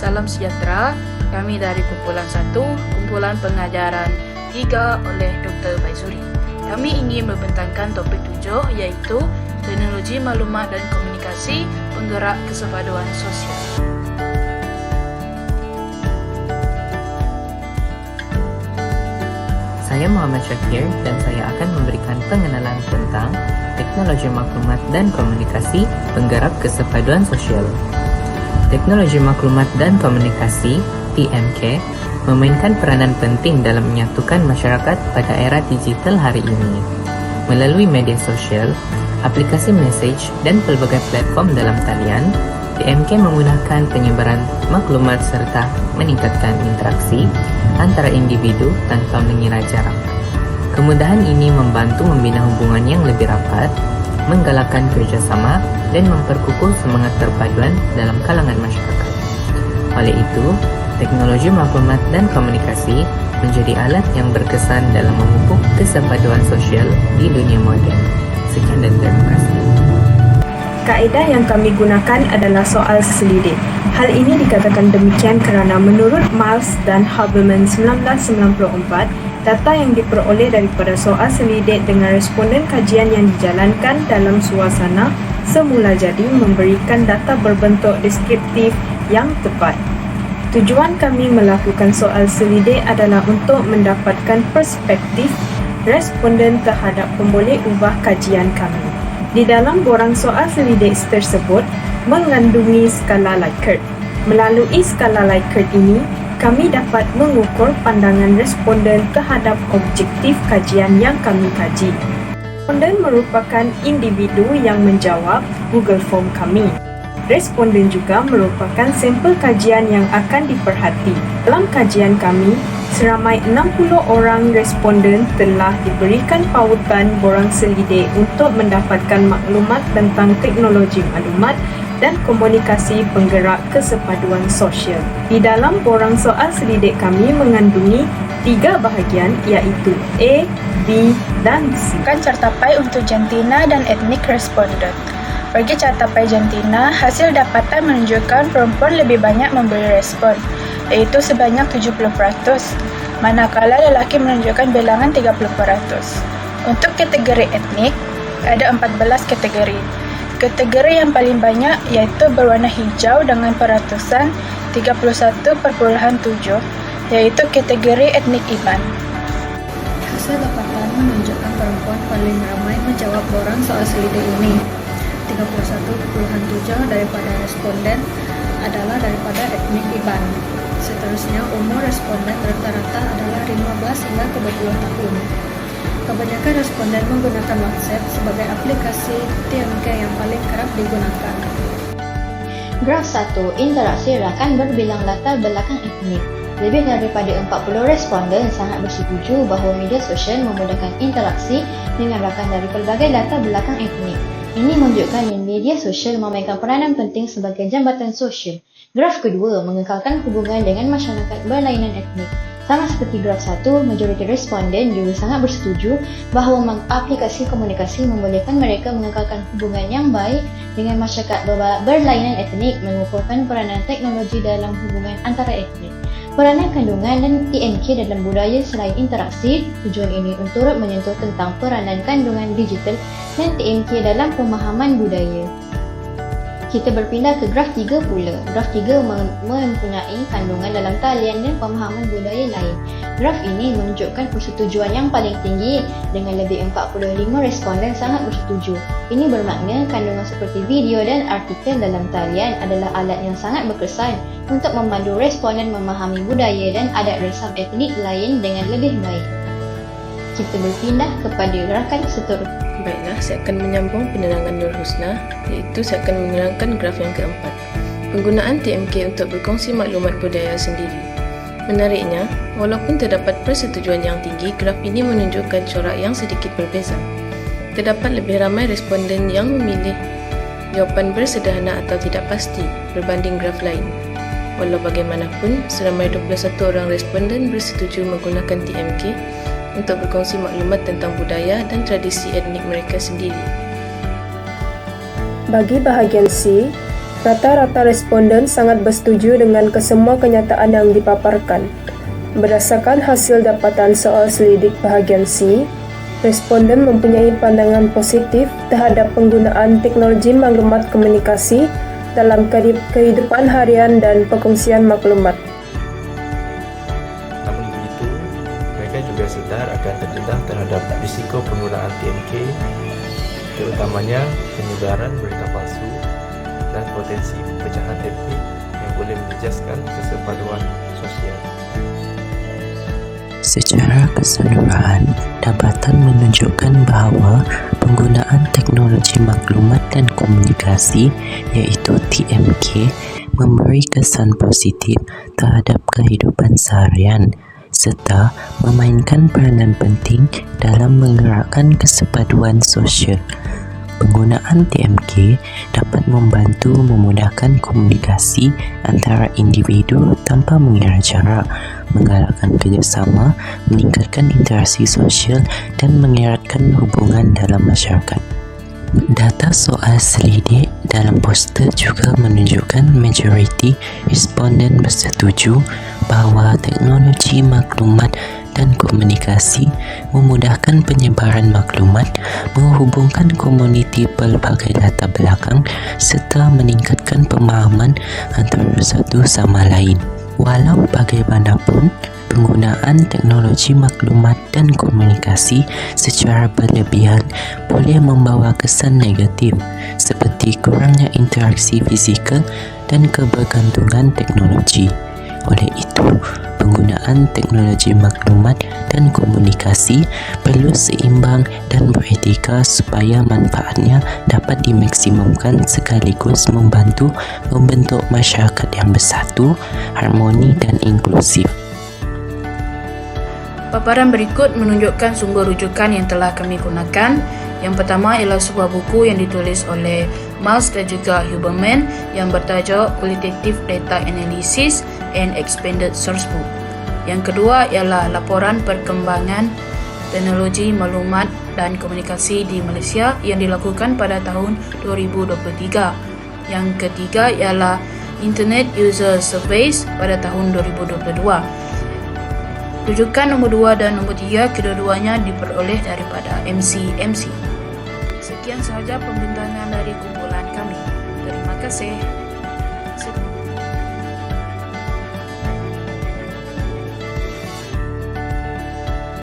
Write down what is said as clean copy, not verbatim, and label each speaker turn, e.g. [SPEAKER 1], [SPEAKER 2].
[SPEAKER 1] Salam sejahtera. Kami dari kumpulan 1, kumpulan pengajaran 3 oleh Dr. Baisuri. Kami ingin membentangkan topik 7 iaitu teknologi maklumat dan komunikasi penggerak kesepaduan sosial.
[SPEAKER 2] Saya Muhammad Syakir dan saya akan memberikan pengenalan tentang teknologi maklumat dan komunikasi penggerak kesepaduan sosial. Teknologi maklumat dan komunikasi (TMK) memainkan peranan penting dalam menyatukan masyarakat pada era digital hari ini. Melalui media sosial, aplikasi mesej dan pelbagai platform dalam talian, TMK memudahkan penyebaran maklumat serta meningkatkan interaksi antara individu tanpa mengira jarak. Kemudahan ini membantu membina hubungan yang lebih rapat, menggalakkan kerjasama, dan memperkukuh semangat perpaduan dalam kalangan masyarakat. Oleh itu, teknologi maklumat dan komunikasi menjadi alat yang berkesan dalam memupuk kesepaduan sosial di dunia moden. Sekian dan terima kasih.
[SPEAKER 3] Kaedah yang kami gunakan adalah soal selidik. Hal ini dikatakan demikian kerana menurut Miles dan Haberman 1994, data yang diperoleh daripada soal selidik dengan responden kajian yang dijalankan dalam suasana semula jadi memberikan data berbentuk deskriptif yang tepat. Tujuan kami melakukan soal selidik adalah untuk mendapatkan perspektif responden terhadap pemboleh ubah kajian kami. Di dalam borang soal selidik tersebut mengandungi skala Likert. Melalui skala Likert ini, kami dapat mengukur pandangan responden terhadap objektif kajian yang kami kaji. Responden merupakan individu yang menjawab Google Form kami. Responden juga merupakan sampel kajian yang akan diperhati. Dalam kajian kami, seramai 60 orang responden telah diberikan pautan borang selidik untuk mendapatkan maklumat tentang teknologi maklumat dan komunikasi penggerak kesepaduan sosial. Di dalam borang soal selidik kami mengandungi 3 bahagian iaitu A, B dan C.
[SPEAKER 4] Cartapai untuk jantina dan etnik responden. Bagi cartapai jantina, hasil dapatan menunjukkan perempuan lebih banyak memberi respon, iaitu sebanyak 70%, manakala lelaki menunjukkan bilangan 30%. Untuk kategori etnik, ada 14 kategori. Kategori yang paling banyak iaitu berwarna hijau dengan peratusan 31,7, iaitu kategori etnik Iban.
[SPEAKER 5] Hasil dapatan menunjukkan perempuan paling ramai menjawab borang soal selidik ini. 31,7 daripada responden adalah daripada etnik Iban. Seterusnya, umur responden rata-rata adalah 15 hingga ke 20 tahun. Kebanyakan responden menggunakan WhatsApp sebagai aplikasi TMK yang paling kerap digunakan.
[SPEAKER 6] Graf 1. Interaksi rakan berbilang latar belakang etnik. Lebih daripada 40 responden sangat bersetuju bahawa media sosial memudahkan interaksi dengan rakan dari pelbagai latar belakang etnik. Ini menunjukkan yang media sosial memainkan peranan penting sebagai jambatan sosial. Graf kedua mengekalkan hubungan dengan masyarakat berlainan etnik. Sama seperti graf 1, majoriti responden juga sangat bersetuju bahawa aplikasi komunikasi membolehkan mereka mengekalkan hubungan yang baik dengan masyarakat berlainan etnik, mengukuhkan peranan teknologi dalam hubungan antara etnik. Peranan kandungan dan TMK dalam budaya selain interaksi, tujuan ini untuk menyentuh tentang peranan kandungan digital dan TMK dalam pemahaman budaya. Kita berpindah ke graf 3 pula. Graf 3 mempunyai kandungan dalam talian dan pemahaman budaya lain. Graf ini menunjukkan persetujuan yang paling tinggi dengan lebih 45 responden sangat bersetuju. Ini bermakna kandungan seperti video dan artikel dalam talian adalah alat yang sangat berkesan untuk memandu responden memahami budaya dan adat resam etnik lain dengan lebih baik. Kita berpindah kepada rakan seterusnya.
[SPEAKER 7] Baiklah, saya akan menyambung penerangan Nur Husna, iaitu saya akan menerangkan graf yang keempat. Penggunaan TMK untuk berkongsi maklumat budaya sendiri. Menariknya, walaupun terdapat persetujuan yang tinggi, graf ini menunjukkan corak yang sedikit berbeza. Terdapat lebih ramai responden yang memilih jawapan bersederhana atau tidak pasti berbanding graf lain. Walau bagaimanapun, seramai 21 orang responden bersetuju menggunakan TMK untuk berkongsi maklumat tentang budaya dan tradisi etnik mereka sendiri.
[SPEAKER 3] Bagi bahagian C, Rata-rata responden sangat bersetuju dengan kesemua kenyataan yang dipaparkan. Berdasarkan hasil dapatan soal selidik bahagian C, responden mempunyai pandangan positif terhadap penggunaan teknologi maklumat komunikasi dalam kehidupan harian dan perkongsian maklumat.
[SPEAKER 8] Namun begitu, mereka juga sadar akan terdedah terhadap risiko penggunaan TMK, terutamanya penyebaran berita palsu dan potensi pecahan etnik yang boleh menjejaskan kesepaduan sosial.
[SPEAKER 9] Secara keseluruhan, dapatan menunjukkan bahawa penggunaan teknologi maklumat dan komunikasi iaitu TMK memberi kesan positif terhadap kehidupan seharian serta memainkan peranan penting dalam menggerakkan kesepaduan sosial. Penggunaan TMK dapat membantu memudahkan komunikasi antara individu tanpa mengira jarak, menggalakkan kerjasama, meningkatkan interaksi sosial dan mengeratkan hubungan dalam masyarakat. Data soal selidik dalam poster juga menunjukkan majoriti responden bersetuju bahawa teknologi maklumat dan komunikasi memudahkan penyebaran maklumat, menghubungkan komuniti pelbagai latar belakang serta meningkatkan pemahaman antara satu sama lain. Walau bagaimanapun, penggunaan teknologi maklumat dan komunikasi secara berlebihan boleh membawa kesan negatif seperti kurangnya interaksi fizikal dan kebergantungan teknologi. Oleh itu, penggunaan teknologi maklumat dan komunikasi perlu seimbang dan beretika supaya manfaatnya dapat dimaksimumkan sekaligus membantu membentuk masyarakat yang bersatu, harmoni dan inklusif.
[SPEAKER 1] Paparan berikut menunjukkan sumber rujukan yang telah kami gunakan. Yang pertama ialah sebuah buku yang ditulis oleh Miles dan juga Huberman yang bertajuk Qualitative Data Analysis and Expanded Sourcebook. Yang kedua ialah laporan perkembangan teknologi maklumat dan komunikasi di Malaysia yang dilakukan pada tahun 2023. Yang ketiga ialah Internet User Surveys pada tahun 2022. Rujukan nombor 2 dan nombor 3 kedua-duanya diperoleh daripada MCMC. Sekian sahaja pembintangan dari kumpulan kami. Terima kasih.